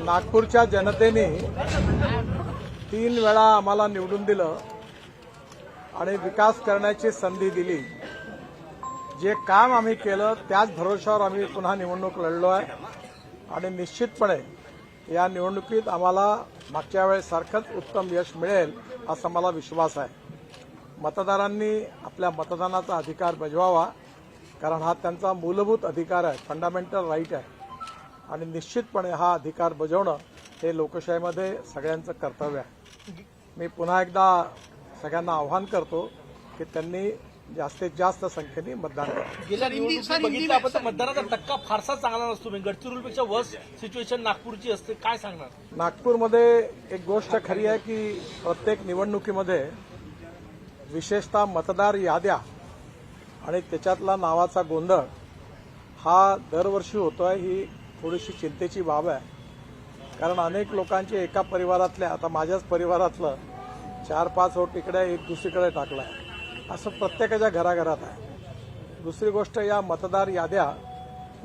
नागपूरच्या जनतेने 3 वेळा आम्हाला निवडून दिलं आणि विकास करण्याची संधी दिली। जे काम आम्ही केलं त्याच भरोशावर आम्ही पुन्हा निवडणूक लढलो आहे आणि निश्चितपणे या निवडणुकीत आम्हाला मागच्या वेळेसारखंच उत्तम यश मिळेल असा मला विश्वास आहे। मतदारांनी आपल्या मतदानाचा अधिकार बजवावा, कारण हा त्यांचा मूलभूत अधिकार आहे, फंडामेंटल राईट आहे आणि निश्चितपणे हा अधिकार बजावणं हे लोकशाहीमध्ये सगळ्यांचं कर्तव्य आहे। मी पुन्हा एकदा सगळ्यांना आवाहन करतो की त्यांनी जास्तीत जास्त संख्येने मतदान करावं। गेल्या निवडणुकीत बघितलं आपण तर मतदानाचा टक्का फारसा चांगला नसतो, गडचिरोलीपेक्षा वर्स्ट सिच्युएशन नागपूरची असते, काय सांगणार? नागपूरमध्ये एक गोष्ट खरी आहे की प्रत्येक निवडणुकीमध्ये विशेषतः मतदार याद्या आणि त्याच्यातला नावाचा गोंधळ हा दरवर्षी होतोय। ही थोडीशी चिंतेची बाब आहे, कारण अनेक लोकांचे एका परिवारातल्या, आता माझ्याच परिवारातलं 4-5 वोट इकडे एक दुसरीकडे टाकलाय, असं प्रत्येकाच्या घराघरात आहे। दुसरी गोष्ट, या मतदार याद्या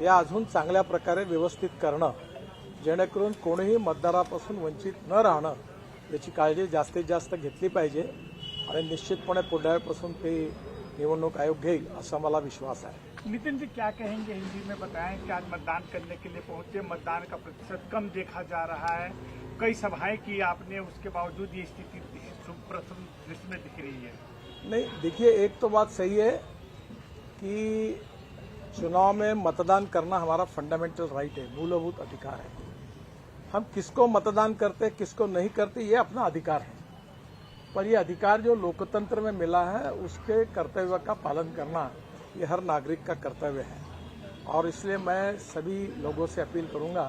या अजून चांगल्या प्रकारे व्यवस्थित करणं, जेणेकरून कोणीही मतदारापासून वंचित न राहणं याची काळजी जास्तीत जास्त घेतली पाहिजे आणि निश्चितपणे पुढल्यापासून ते निवडणूक आयोग घेईल असा मला विश्वास है। नितिन जी, क्या कहेंगे? हिंदी में बताएं कि आज मतदान करने के लिए पहुंचे, मतदान का प्रतिशत कम देखा जा रहा है, कई सभाएं की आपने, उसके बावजूद ये स्थिति प्रथम दृष्टि में दिख रही है। नहीं, देखिए, एक तो बात सही है कि चुनाव में मतदान करना हमारा फंडामेंटल राइट है, मूलभूत अधिकार है। हम किसको मतदान करते किसको नहीं करते ये अपना अधिकार है, पर यह अधिकार जो लोकतंत्र में मिला है उसके कर्तव्य का पालन करना ये हर नागरिक का कर्तव्य है। और इसलिए मैं सभी लोगों से अपील करूंगा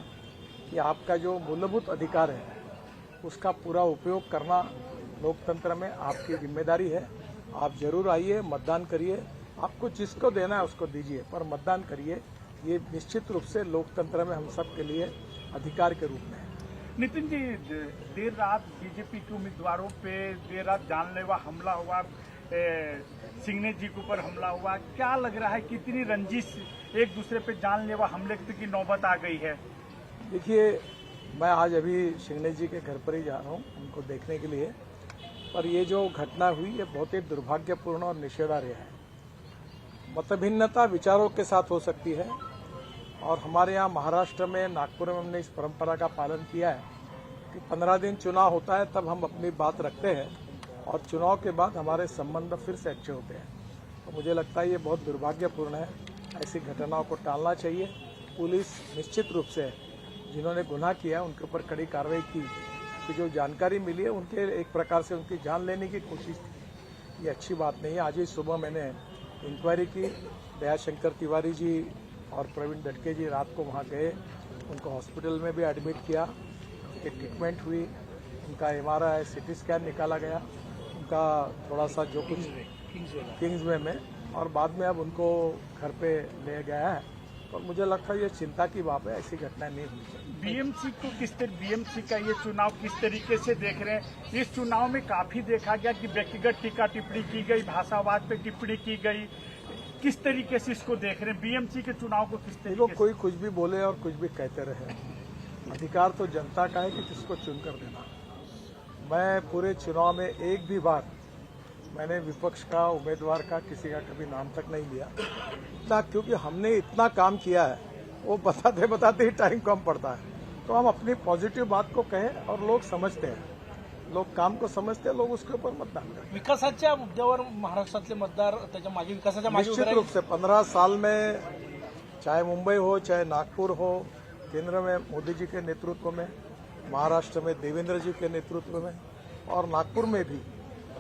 कि आपका जो मूलभूत अधिकार है उसका पूरा उपयोग करना लोकतंत्र में आपकी जिम्मेदारी है। आप जरूर आइए, मतदान करिए, आपको जिसको देना है उसको दीजिए, पर मतदान करिए। ये निश्चित रूप से लोकतंत्र में हम सब के लिए अधिकार के रूप में है। नितिन जी, देर रात बीजेपी के उम्मीदवारों पे देर रात जानलेवा हमला हुआ, सिंघने जी के ऊपर हमला हुआ, क्या लग रहा है कितनी रंजिश एक दूसरे पे जानलेवा हमले की नौबत आ गई है? देखिए, मैं आज अभी सिंघने जी के घर पर ही जा रहा हूँ उनको देखने के लिए, पर ये जो घटना हुई ये बहुत ही दुर्भाग्यपूर्ण और निषेधार्ह है। मतभिन्नता विचारों के साथ हो सकती है और हमारे यहाँ महाराष्ट्र में, नागपुर में हमने इस परंपरा का पालन किया है कि 15 दिन चुनाव होता है तब हम अपनी बात रखते हैं और चुनाव के बाद हमारे संबंध फिर से अच्छे होते हैं। तो मुझे लगता है ये बहुत दुर्भाग्यपूर्ण है, ऐसी घटनाओं को टालना चाहिए। पुलिस निश्चित रूप से जिन्होंने गुनाह किया है उनके ऊपर कड़ी कार्रवाई की जो जानकारी मिली है उनके एक प्रकार से उनकी जान लेने की कोशिश की, ये अच्छी बात नहीं है। आज ही सुबह मैंने इंक्वायरी की, दयाशंकर तिवारी जी और प्रवीण दटके जी रात को वहाँ गए, उनको हॉस्पिटल में भी एडमिट किया, उनकी ट्रीटमेंट हुई, उनका MRI CT स्कैन निकाला गया, उनका थोड़ा सा जो कुछ किंग्सवे में, और बाद में अब उनको घर पे ले गया है। और मुझे लगता है ये चिंता की बात है, ऐसी घटनाएं नहीं होनी चाहिए। बीएमसी का ये चुनाव किस तरीके से देख रहे हैं? इस चुनाव में काफी देखा गया कि व्यक्तिगत टीका टिप्पणी की गई, भाषावाद पे टिप्पणी की गई, किस तरीके से इसको देख रहे हैं? बीएमसी के चुनाव को किस तरीके से? कोई कुछ भी बोले और कुछ भी कहते रहे, अधिकार तो जनता का है कि किसको चुनकर देना। मैं पूरे चुनाव में एक भी बार मैंने विपक्ष का, उम्मीदवार का, किसी का कभी नाम तक नहीं लिया, इतना क्योंकि हमने इतना काम किया है, वो बताते बताते ही टाइम कम पड़ता है। तो हम अपनी पॉजिटिव बात को कहें और लोग समझते हैं, लोग काम को समझते हैं, लोग उसके ऊपर मतदान करते। विकासाच्या मुद्द्यावर महाराष्ट्रातले मतदार त्याच्या मागे, विकासाच्या मागे निश्चित रूप से 15 साल में चाहे मुंबई हो चाहे नागपुर हो, केंद्र में मोदी जी के नेतृत्व में, महाराष्ट्र में देवेंद्र जी के नेतृत्व में और नागपुर में भी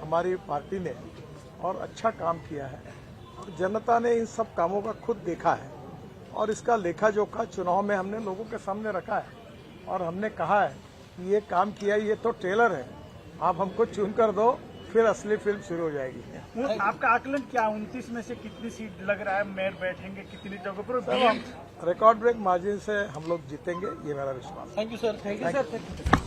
हमारी पार्टी ने और अच्छा काम किया है और जनता ने इन सब कामों का खुद देखा है और इसका लेखा जोखा चुनाव में हमने लोगों के सामने रखा है और हमने कहा है कि ये काम किया, ये तो ट्रेलर है, आप हमको चुन कर दो, फिर असली फिल्म शुरू हो जाएगी। आपका आकलन क्या, 29 में से कितनी सीट लग रहा है मेयर बैठेंगे, कितनी जगह पर? रिकॉर्ड ब्रेक मार्जिन से हम लोग जीतेंगे, ये मेरा विश्वास। Thank you sir.